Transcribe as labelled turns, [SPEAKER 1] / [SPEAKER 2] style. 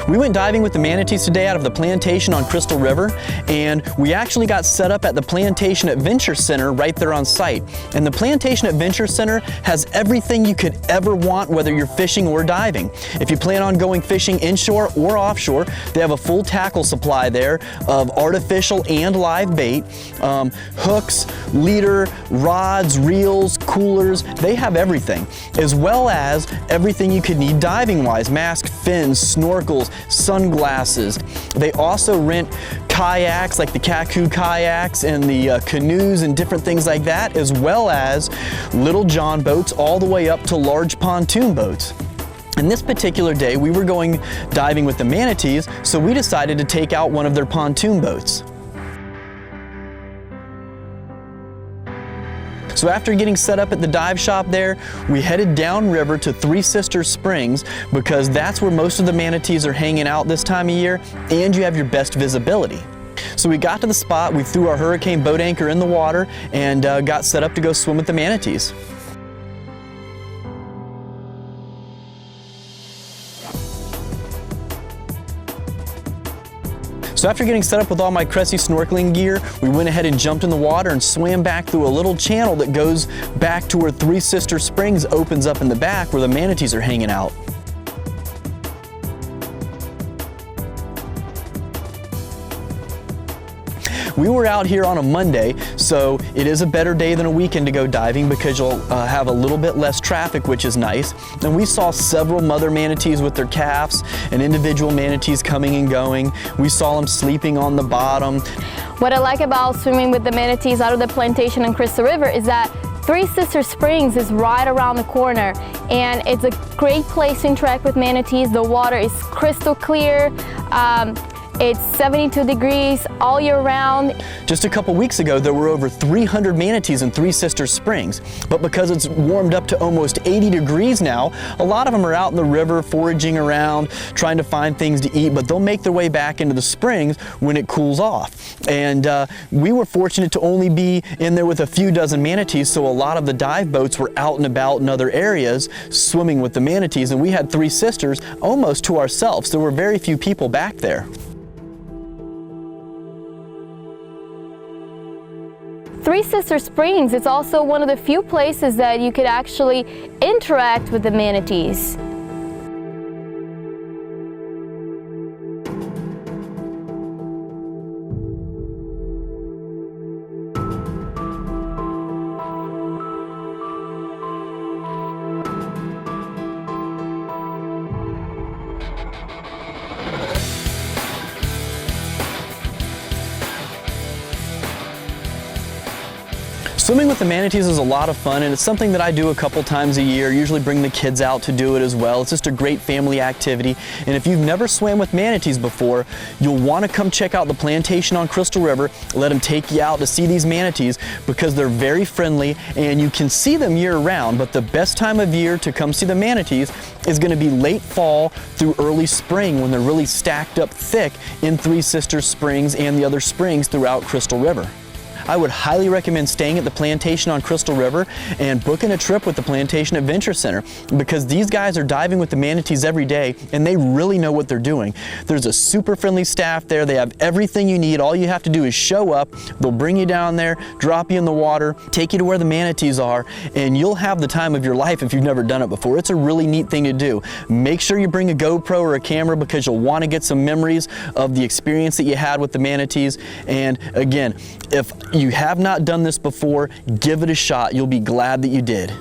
[SPEAKER 1] We went diving with the Manatees today out of the plantation on Crystal River, and we actually got set up at the Plantation Adventure Center right there on site. And the Plantation Adventure Center has everything you could ever want, whether you're fishing or diving. If you plan on going fishing inshore or offshore, they have a full tackle supply there of artificial and live bait, hooks, leader, rods, reels, coolers. They have everything, as well as everything you could need diving-wise: mask, fins, snorkels, sunglasses. They also rent kayaks like the Kaku kayaks and the canoes and different things like that, as well as little John boats all the way up to large pontoon boats. And this particular day we were going diving with the Manatees, so we decided to take out one of their pontoon boats. So after getting set up at the dive shop there, we headed downriver to Three Sisters Springs, because that's where most of the manatees are hanging out this time of year, and you have your best visibility. So we got to the spot, we threw our hurricane boat anchor in the water, and got set up to go swim with the manatees. So after getting set up with all my Cressi snorkeling gear, we went ahead and jumped in the water and swam back through a little channel that goes back to where Three Sisters Springs opens up in the back, where the manatees are hanging out. We were out here on a Monday, so it is a better day than a weekend to go diving, because you'll have a little bit less traffic, which is nice. And we saw several mother manatees with their calves and individual manatees coming and going. We saw them sleeping on the bottom.
[SPEAKER 2] What I like about swimming with the manatees out of the plantation on Crystal River is that Three Sisters Springs is right around the corner, and it's a great place to interact with manatees. The water is crystal clear. It's 72 degrees all year round.
[SPEAKER 1] Just a couple weeks ago, there were over 300 manatees in Three Sisters Springs, but because it's warmed up to almost 80 degrees now, a lot of them are out in the river foraging around, trying to find things to eat, but they'll make their way back into the springs when it cools off. And we were fortunate to only be in there with a few dozen manatees, so a lot of the dive boats were out and about in other areas swimming with the manatees, and we had Three Sisters almost to ourselves. There were very few people back there.
[SPEAKER 2] Three Sisters Springs is also one of the few places that you could actually interact with the manatees.
[SPEAKER 1] Swimming with the manatees is a lot of fun, and it's something that I do a couple times a year. Usually bring the kids out to do it as well. It's just a great family activity. And if you've never swam with manatees before, you'll want to come check out the plantation on Crystal River. Let them take you out to see these manatees, because they're very friendly and you can see them year round. But the best time of year to come see the manatees is going to be late fall through early spring, when they're really stacked up thick in Three Sisters Springs and the other springs throughout Crystal River. I would highly recommend staying at the plantation on Crystal River and booking a trip with the Plantation Adventure Center, because these guys are diving with the manatees every day and they really know what they're doing. There's a super friendly staff there. They have everything you need. All you have to do is show up. They'll bring you down there, drop you in the water, take you to where the manatees are, and you'll have the time of your life if you've never done it before. It's a really neat thing to do. Make sure you bring a GoPro or a camera, because you'll want to get some memories of the experience that you had with the manatees. And again, if you have not done this before, give it a shot. You'll be glad that you did.